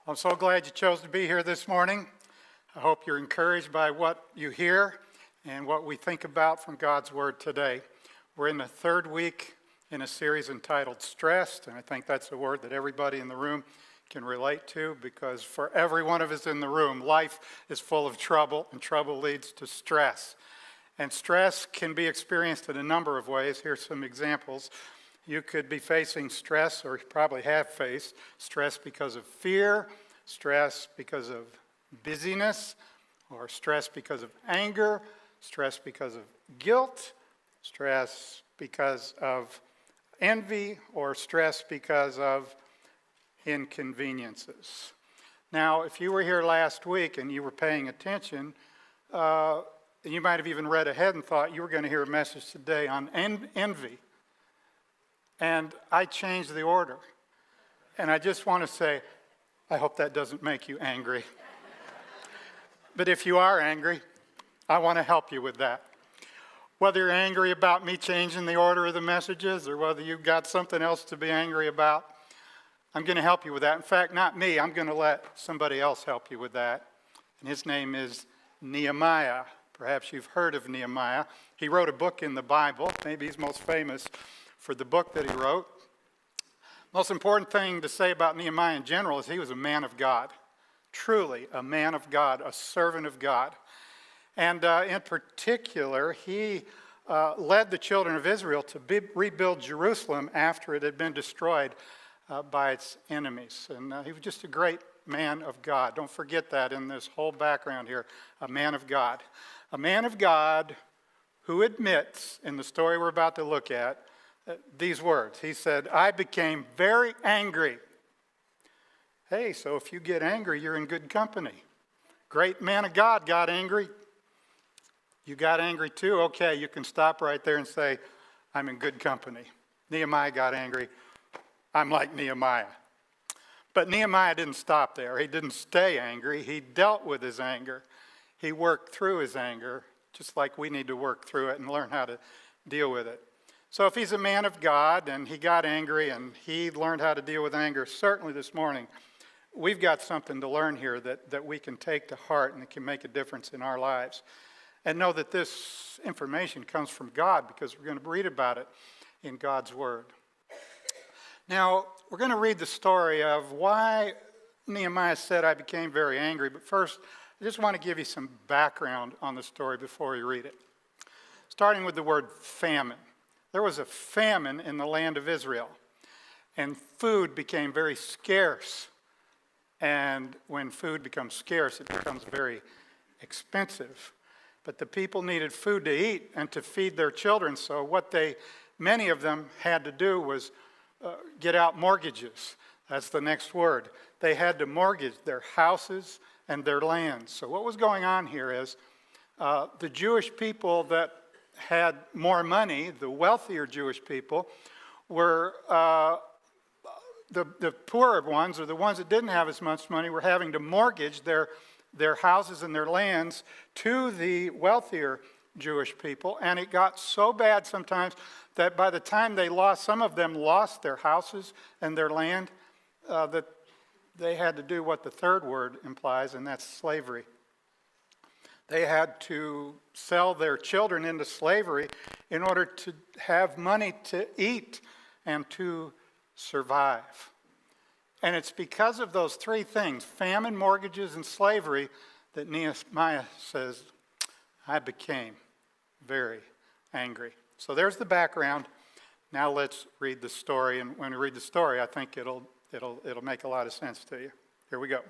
I'm so glad you chose to be here this morning. I hope you're encouraged by what you hear and what we think about from God's Word today. We're in the third week in a series entitled Stressed, and I think that's a word that everybody in the room can relate to, because for every one of us in the room, life is full of trouble, and trouble leads to stress. And stress can be experienced in a number of ways. Here's some examples. You could be facing stress, or you probably have faced stress because of fear, stress because of busyness, or stress because of anger, stress because of guilt, stress because of envy, or stress because of inconveniences. Now, if you were here last week and you were paying attention, you might have even read ahead and thought you were going to hear a message today on envy. And I changed the order. And I just want to say, I hope that doesn't make you angry. But if you are angry, I want to help you with that. Whether you're angry about me changing the order of the messages, or whether you've got something else to be angry about, I'm going to help you with that. In fact, not me. I'm going to let somebody else help you with that. And his name is Nehemiah. Perhaps you've heard of Nehemiah. He wrote a book in the Bible. Maybe he's most famous for the book that he wrote. Most important thing to say about Nehemiah in general is he was a man of God. Truly a man of God, a servant of God. And in particular, he led the children of Israel to rebuild Jerusalem after it had been destroyed by its enemies. And he was just a great man of God. Don't forget that in this whole background here, a man of God. A man of God who admits, in the story we're about to look at, these words. He said, I became very angry. Hey, so if you get angry, you're in good company. Great man of God got angry. You got angry too? Okay, you can stop right there and say, I'm in good company. Nehemiah got angry. I'm like Nehemiah. But Nehemiah didn't stop there. He didn't stay angry. He dealt with his anger. He worked through his anger, just like we need to work through it and learn how to deal with it. So if he's a man of God and he got angry and he learned how to deal with anger, certainly this morning, we've got something to learn here that we can take to heart and it can make a difference in our lives. And know that this information comes from God, because we're going to read about it in God's Word. Now, we're going to read the story of why Nehemiah said, I became very angry. But first, I just want to give you some background on the story before we read it. Starting with the word famine. There was a famine in the land of Israel, and food became very scarce. And when food becomes scarce, it becomes very expensive. But the people needed food to eat and to feed their children, so what many of them had to do was get out mortgages. That's the next word. They had to mortgage their houses and their lands. So what was going on here is the Jewish people that had more money, the wealthier Jewish people, were the poorer ones, or the ones that didn't have as much money, were having to mortgage their houses and their lands to the wealthier Jewish people. And it got so bad sometimes that by the time some of them lost their houses and their land, that they had to do what the third word implies, and that's slavery. They had to sell their children into slavery in order to have money to eat and to survive. And it's because of those three things, famine, mortgages, and slavery, that Nehemiah says, I became very angry. So there's the background. Now let's read the story. And when we read the story, I think it'll make a lot of sense to you. Here we go.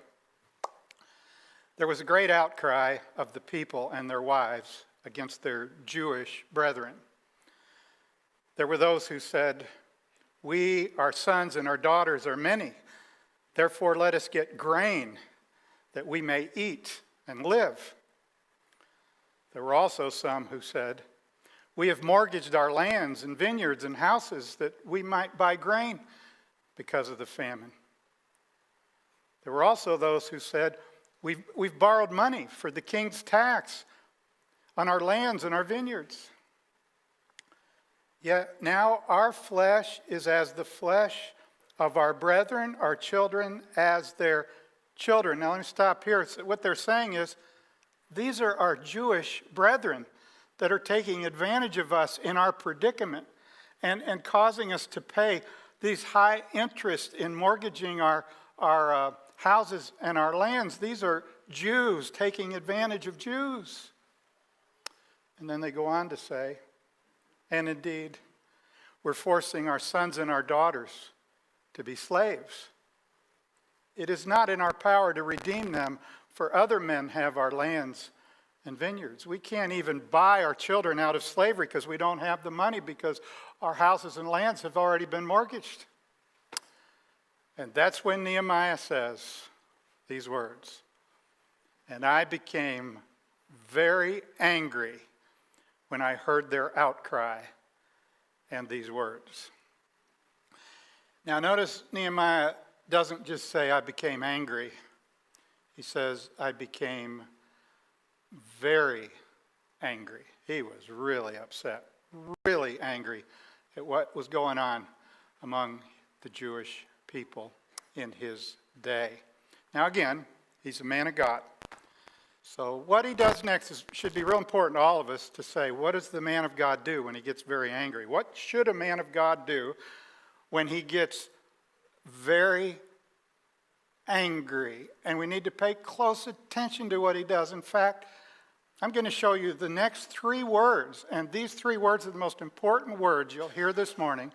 There was a great outcry of the people and their wives against their Jewish brethren. There were those who said, we, our sons and our daughters are many. Therefore, let us get grain that we may eat and live. There were also some who said, we have mortgaged our lands and vineyards and houses that we might buy grain because of the famine. There were also those who said, we've borrowed money for the king's tax on our lands and our vineyards. Yet now our flesh is as the flesh of our brethren, our children as their children. Now let me stop here. What they're saying is, these are our Jewish brethren that are taking advantage of us in our predicament and causing us to pay these high interest in mortgaging our houses and our lands. These are Jews taking advantage of Jews. And then they go on to say, and indeed, we're forcing our sons and our daughters to be slaves. It is not in our power to redeem them, for other men have our lands and vineyards. We can't even buy our children out of slavery because we don't have the money, because our houses and lands have already been mortgaged. And that's when Nehemiah says these words, "And I became very angry when I heard their outcry and these words." Now notice Nehemiah doesn't just say, "I became angry." He says, "I became very angry." He was really upset, really angry at what was going on among the Jewish people in his day. Now again, he's a man of God. So what he does next should be real important to all of us to say, what does the man of God do when he gets very angry? What should a man of God do when he gets very angry? And we need to pay close attention to what he does. In fact, I'm going to show you the next 3 words, and these 3 words are the most important words you'll hear this morning,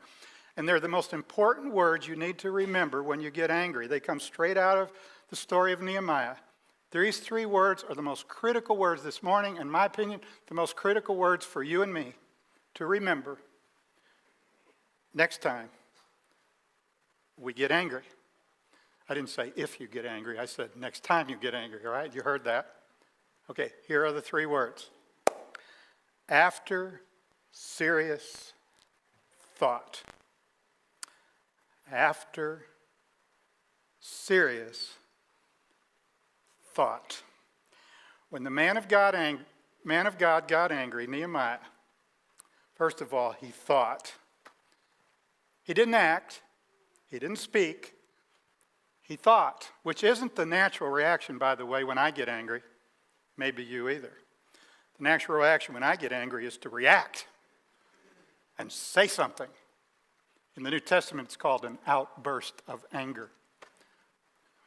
and they're the most important words you need to remember when you get angry. They come straight out of the story of Nehemiah. These 3 words are the most critical words this morning, in my opinion, the most critical words for you and me to remember next time we get angry. I didn't say if you get angry, I said next time you get angry, all right? You heard that? Okay, here are the 3 words. After serious thought. After serious thought. When the man of God got angry, Nehemiah, first of all, he thought. He didn't act. He didn't speak. He thought, which isn't the natural reaction, by the way, when I get angry. Maybe you either. The natural reaction when I get angry is to react and say something. In the New Testament, it's called an outburst of anger.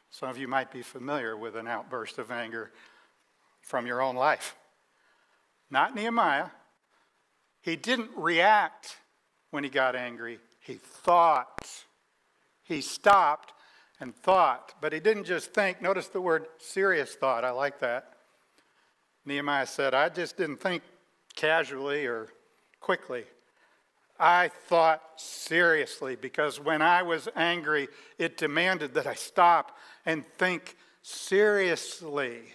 Some of you might be familiar with an outburst of anger from your own life. Not Nehemiah. He didn't react when he got angry. He thought. He stopped and thought. But he didn't just think. Notice the word serious thought. I like that. Nehemiah said, I just didn't think casually or quickly. I thought seriously, because when I was angry, it demanded that I stop and think seriously.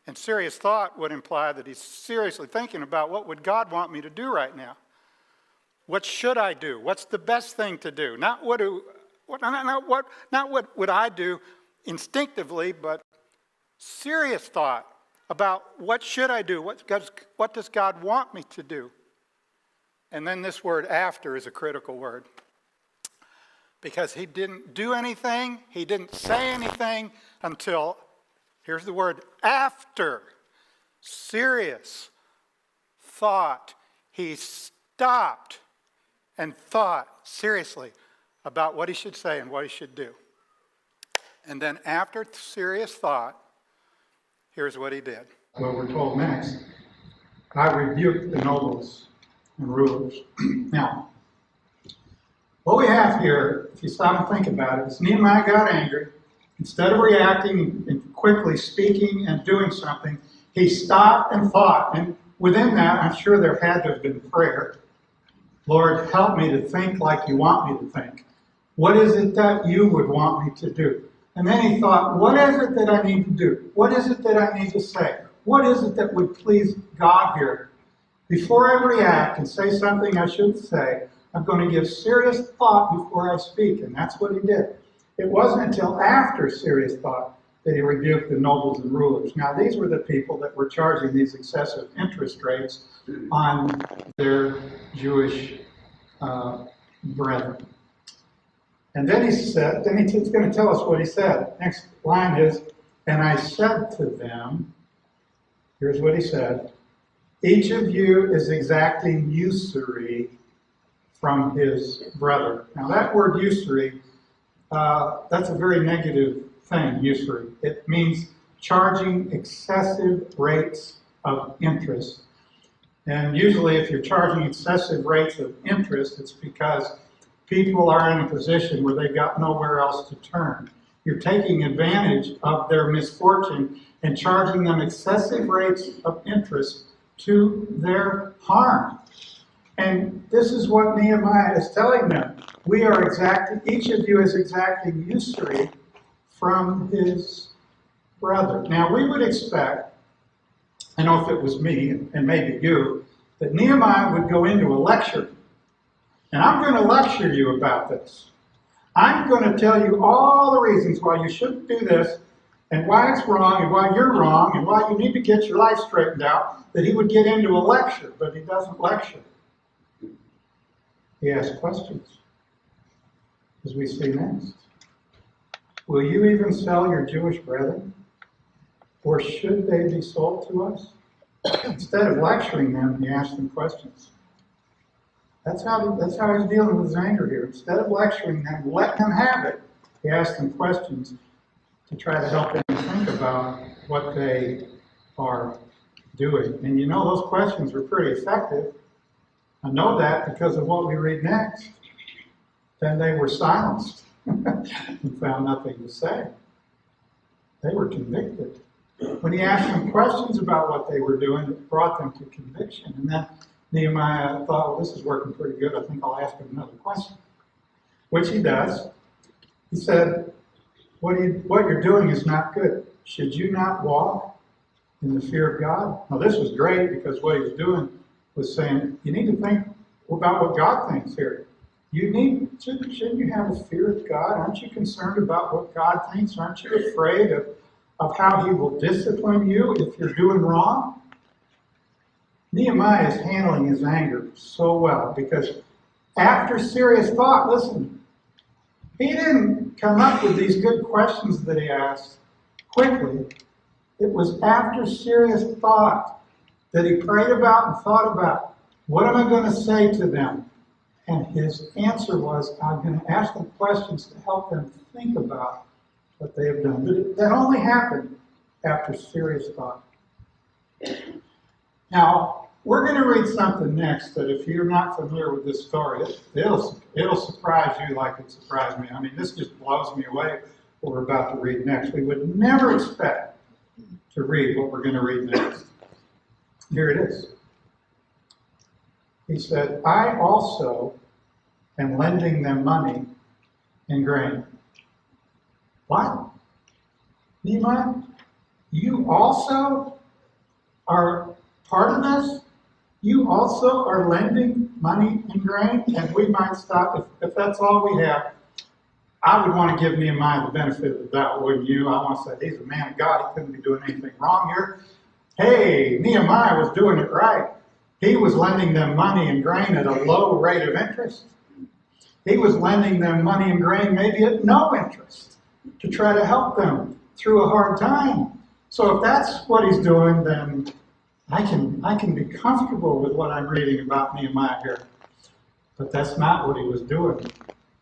And serious thought would imply that he's seriously thinking about, what would God want me to do right now? What should I do? What's the best thing to do? Not what would I do instinctively, but serious thought about what should I do? What does God want me to do? And then this word after is a critical word, because he didn't do anything, he didn't say anything until, here's the word, after serious thought. He stopped and thought seriously about what he should say and what he should do. And then after serious thought, here's what he did. What we're told next, I rebuked the nobles and rulers. Now, what we have here, if you stop and think about it, is Nehemiah got angry. Instead of reacting and quickly speaking and doing something, he stopped and thought. And within that, I'm sure there had to have been prayer. Lord, help me to think like you want me to think. What is it that you would want me to do? And then he thought, what is it that I need to do? What is it that I need to say? What is it that would please God here? Before I react and say something I shouldn't say, I'm going to give serious thought before I speak. And that's what he did. It wasn't until after serious thought that he rebuked the nobles and rulers. Now, these were the people that were charging these excessive interest rates on their Jewish brethren. And then he's going to tell us what he said. Next line is, and I said to them, here's what he said, each of you is exacting usury from his brother. Now that word usury, that's a very negative thing, usury. It means charging excessive rates of interest. And usually if you're charging excessive rates of interest, it's because people are in a position where they've got nowhere else to turn. You're taking advantage of their misfortune and charging them excessive rates of interest to their harm. And this is what Nehemiah is telling them. We are exacting, each of you is exacting usury from his brother. Now we would expect, I know if it was me, and maybe you, that Nehemiah would go into a lecture. And I'm going to lecture you about this. I'm going to tell you all the reasons why you shouldn't do this, and why it's wrong, and why you're wrong, and why you need to get your life straightened out, that he would get into a lecture, but he doesn't lecture. He asks questions, as we see next. Will you even sell your Jewish brethren? Or should they be sold to us? Instead of lecturing them, he asks them questions. That's how he's dealing with his anger here. Instead of lecturing them, letting them have it, he asks them questions to try to help them think about what they are doing. And you know those questions were pretty effective. I know that because of what we read next. Then they were silenced and found nothing to say. They were convicted. When he asked them questions about what they were doing, it brought them to conviction. And then Nehemiah thought, well, this is working pretty good. I think I'll ask him another question, which he does. He said, what you're doing is not good. Should you not walk in the fear of God? Now, this was great because what he was doing was saying, you need to think about what God thinks here. Shouldn't you have a fear of God? Aren't you concerned about what God thinks? Aren't you afraid of how he will discipline you if you're doing wrong? Nehemiah is handling his anger so well because after serious thought, listen, he didn't come up with these good questions that he asked quickly. It was after serious thought that he prayed about and thought about, what am I going to say to them? And his answer was, I'm going to ask them questions to help them think about what they have done. But that only happened after serious thought. Now, we're going to read something next that if you're not familiar with this story, it'll surprise you like it surprised me. I mean, this just blows me away what we're about to read next. We would never expect to read what we're going to read next. Here it is. He said, I also am lending them money and grain. What? Nehemiah, you also are part of this? You also are lending money and grain? And we might stop, if that's all we have, I would want to give Nehemiah the benefit of the doubt, wouldn't you? I want to say, he's a man of God, he couldn't be doing anything wrong here. Hey, Nehemiah was doing it right. He was lending them money and grain at a low rate of interest. He was lending them money and grain maybe at no interest to try to help them through a hard time. So if that's what he's doing, then I can be comfortable with what I'm reading about Nehemiah here. But that's not what he was doing.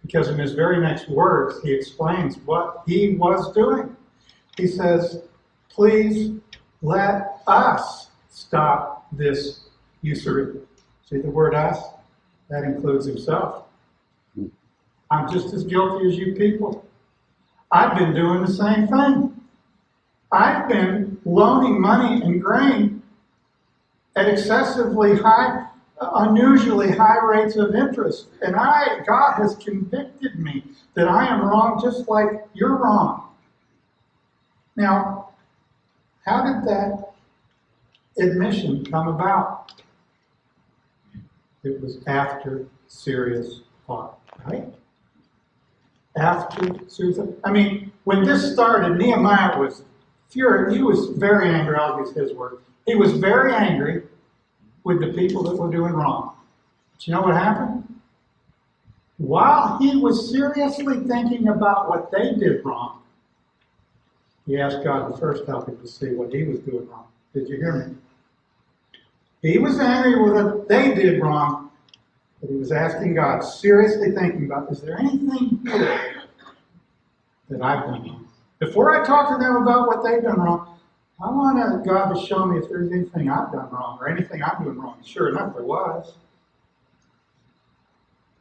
Because in his very next words, he explains what he was doing. He says, please let us stop this usury. See the word us? That includes himself. I'm just as guilty as you people. I've been doing the same thing. I've been loaning money and grain at excessively high, unusually high rates of interest. And God has convicted me that I am wrong just like you're wrong. Now, how did that admission come about? It was after serious thought, right? After serious thought. I mean, when this started, Nehemiah was furious. He was very angry. I'll use his word. He was very angry with the people that were doing wrong. But you know what happened? while he was seriously thinking about what they did wrong, he asked God to first help him to see what he was doing wrong. Did you hear me? He was angry with what they did wrong, but he was asking God, seriously thinking about, is there anything here that I've done wrong? Before I talk to them about what they've done wrong, I want God to show me if there's anything I've done wrong or anything I'm doing wrong. Sure enough, there was.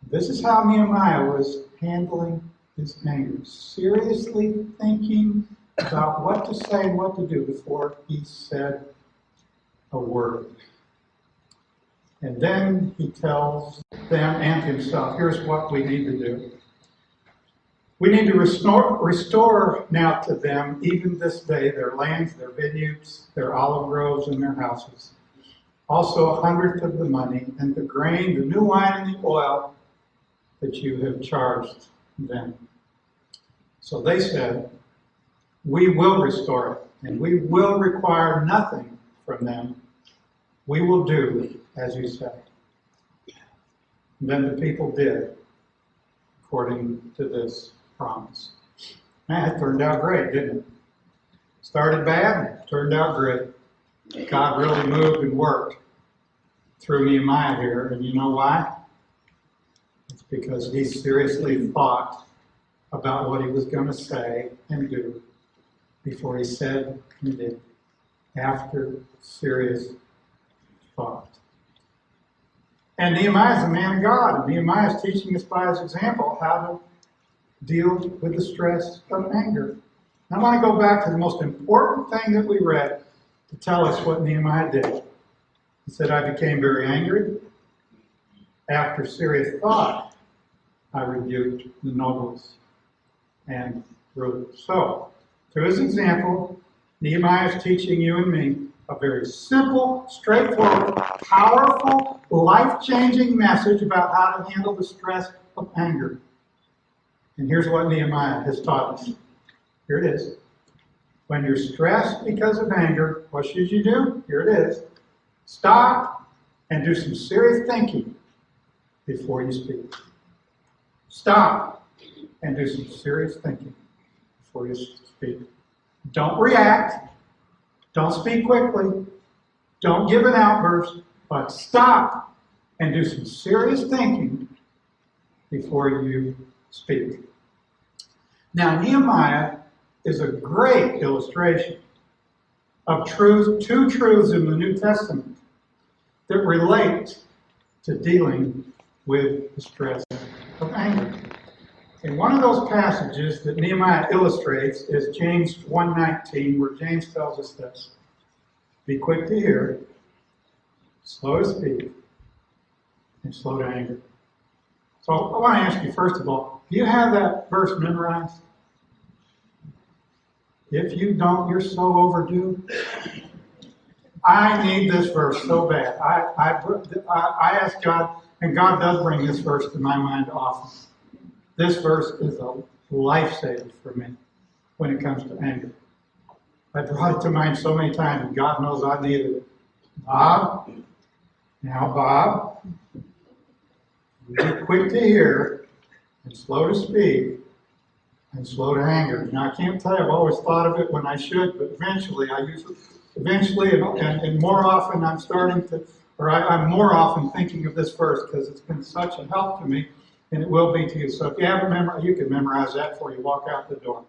This is how Nehemiah was handling his anger, seriously thinking about what to say and what to do before he said a word. And then he tells them and himself, here's what we need to do. We need to restore now to them, even this day, their lands, their vineyards, their olive groves, and their houses. Also 1/100 of the money, and the grain, the new wine, and the oil that you have charged them. So they said, we will restore it, and we will require nothing from them. We will do as you say. And then the people did, according to this promise. Man, it turned out great, didn't it? Started bad, turned out great. God really moved and worked through Nehemiah here, and you know why? It's because he seriously thought about what he was going to say and do before he said and did, after serious thought. And Nehemiah is a man of God, and Nehemiah is teaching us by his example how to deal with the stress of anger. I want to go back to the most important thing that we read to tell us what Nehemiah did. He said, I became very angry. After serious thought, I rebuked the nobles and rulers. So, through his example, Nehemiah is teaching you and me a very simple, straightforward, powerful, life-changing message about how to handle the stress of anger. And here's what Nehemiah has taught us. Here it is. When you're stressed because of anger, what should you do? Here it is. Stop and do some serious thinking before you speak. Stop and do some serious thinking before you speak. Don't react. Don't speak quickly. Don't give an outburst, but stop and do some serious thinking before you speak. Now, Nehemiah is a great illustration of two truths in the New Testament that relate to dealing with the stress of anger. And one of those passages that Nehemiah illustrates is James 1:19, where James tells us this. Be quick to hear, slow to speak, and slow to anger. So I want to ask you, first of all, do you have that verse memorized? If you don't, you're so overdue. I need this verse so bad. I ask God, and God does bring this verse to my mind often. This verse is a lifesaver for me when it comes to anger. I brought it to mind so many times, and God knows I needed it. Bob, be quick to hear and slow to speak and slow to anger. Now, I can't tell you, I've always thought of it when I should, but eventually I use it. Eventually, and more often I'm starting to, or I'm more often thinking of this verse because it's been such a help to me, and it will be to you. So if you haven't memorized, you can memorize that before you walk out the door.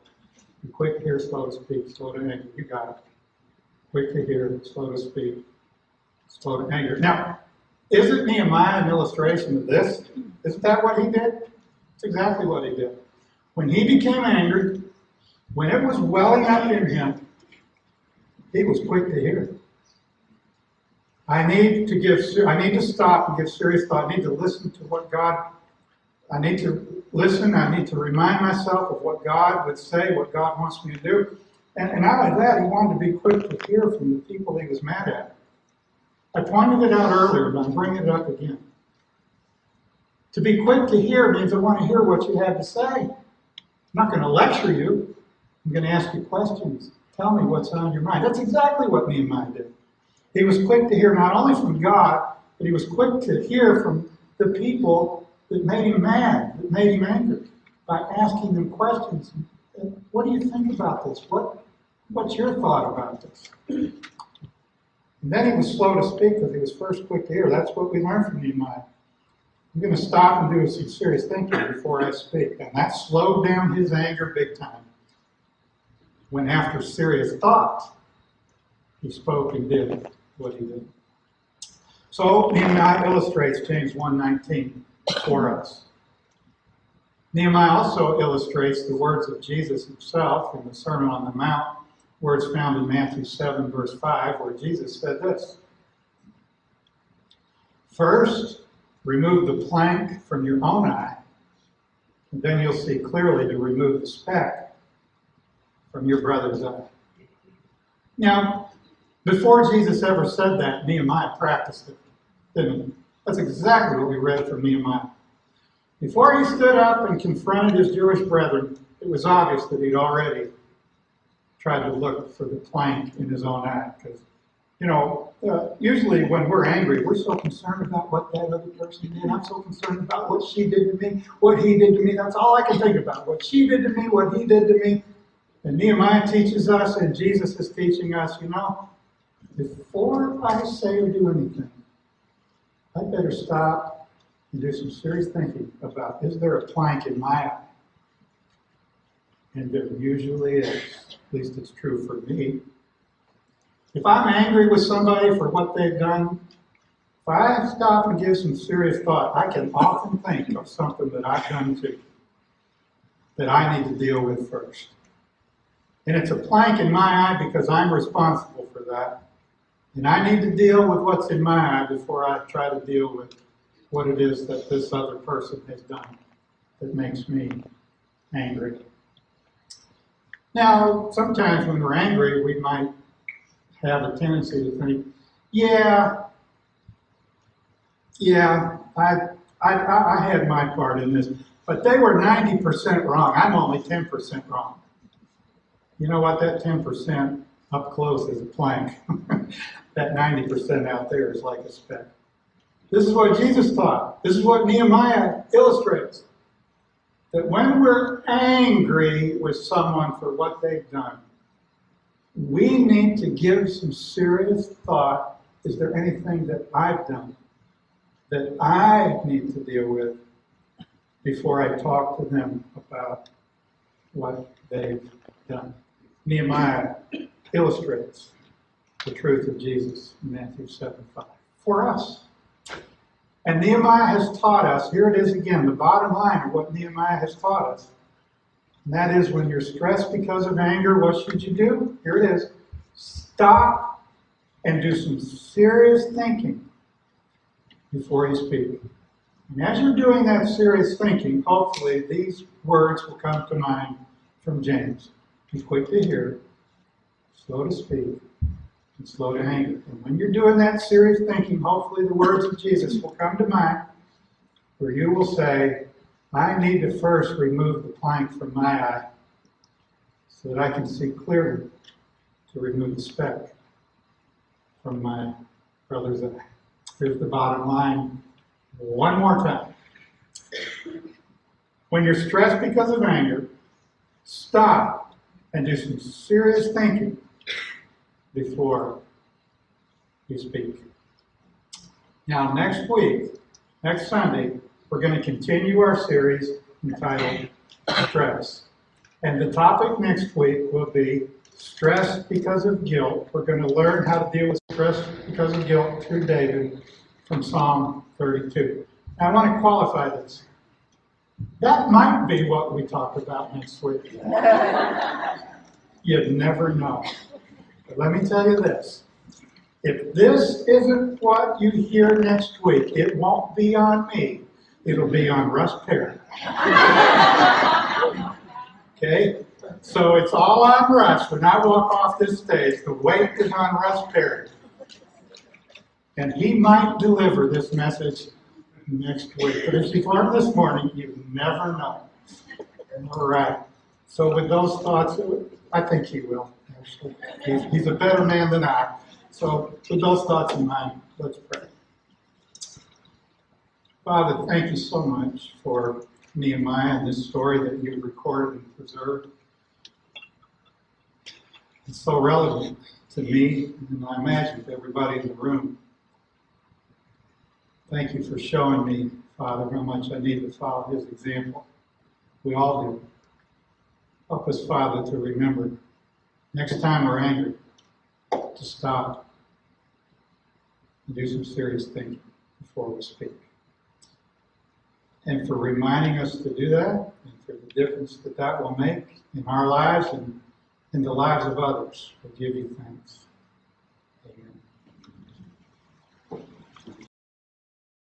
Be quick to hear, slow to speak, slow to anger. You got it. Quick to hear, slow to speak, slow to anger. Now, isn't Nehemiah an illustration of this? Isn't that what he did? It's exactly what he did. When he became angry, when it was welling up in him, he was quick to hear. I need to stop and give serious thought. I need to listen to what God, I need to listen. I need to remind myself of what God would say, what God wants me to do. And not only that, he wanted to be quick to hear from the people he was mad at. I pointed it out earlier, but I'm bringing it up again. To be quick to hear means I want to hear what you have to say. I'm not going to lecture you. I'm going to ask you questions. Tell me what's on your mind. That's exactly what Nehemiah did. He was quick to hear not only from God, but he was quick to hear from the people that made him mad, that made him angry, by asking them questions. What do you think about this? What's your thought about this? And then he was slow to speak because he was first quick to hear. That's what we learned from Nehemiah. I'm going to stop and do some serious thinking before I speak. And that slowed down his anger big time. When after serious thought, he spoke and did what he did. So Nehemiah illustrates James 1:19 for us. Nehemiah also illustrates the words of Jesus himself in the Sermon on the Mount, words found in Matthew 7, verse 5, where Jesus said this: "First, remove the plank from your own eye, and then you'll see clearly to remove the speck from your brother's eye." Now, before Jesus ever said that, Nehemiah practiced it, didn't he? That's exactly what we read from Nehemiah. Before he stood up and confronted his Jewish brethren, it was obvious that he'd already tried to look for the plank in his own eye. Because, usually when we're angry, we're so concerned about what that other person did. I'm so concerned about what she did to me, what he did to me. That's all I can think about. What she did to me, what he did to me. And Nehemiah teaches us, and Jesus is teaching us, before I say or do anything, I better stop and do some serious thinking about, is there a plank in my eye? And there usually is. At least it's true for me. If I'm angry with somebody for what they've done, if I stop and give some serious thought, I can often think of something that I've done too, that I need to deal with first. And it's a plank in my eye because I'm responsible for that. And I need to deal with what's in my eye before I try to deal with what it is that this other person has done that makes me angry. Now, sometimes when we're angry, we might have a tendency to think, I had my part in this, but they were 90% wrong. I'm only 10% wrong. You know what? That 10% up close is a plank. That 90% out there is like a speck. This is what Jesus taught. This is what Nehemiah illustrates. That when we're angry with someone for what they've done, we need to give some serious thought. Is there anything that I've done that I need to deal with before I talk to them about what they've done? Nehemiah illustrates the truth of Jesus in Matthew 7:5 for us. And Nehemiah has taught us, here it is again, the bottom line of what Nehemiah has taught us. And that is, when you're stressed because of anger, what should you do? Here it is. Stop and do some serious thinking before you speak. And as you're doing that serious thinking, hopefully these words will come to mind from James. Be quick to hear, slow to speak, and slow to anger. And when you're doing that serious thinking, hopefully the words of Jesus will come to mind, where you will say, I need to first remove the plank from my eye so that I can see clearly to remove the speck from my brother's eye. Here's the bottom line one more time. When you're stressed because of anger, stop and do some serious thinking before you speak. Now, next week, next Sunday, we're going to continue our series entitled Stress. And the topic next week will be stress because of guilt. We're going to learn how to deal with stress because of guilt through David from Psalm 32. Now, I want to qualify this. That might be what we talk about next week. You'd never know. But let me tell you this. If this isn't what you hear next week, it won't be on me. It'll be on Russ Perry. Okay? So it's all on Russ. When I walk off this stage, the weight is on Russ Perry. And he might deliver this message next week. But as you've learned this morning, you never know. All right. So with those thoughts, I think he will, actually. He's a better man than I. So with those thoughts in mind, let's pray. Father, thank you so much for Nehemiah and this story that you've recorded and preserved. It's so relevant to me, and I imagine to everybody in the room. Thank you for showing me, Father, how much I need to follow his example. We all do. Help us, Father, to remember next time we're angry, to stop and do some serious thinking before we speak. And for reminding us to do that, and for the difference that that will make in our lives and in the lives of others. We give you thanks. Amen.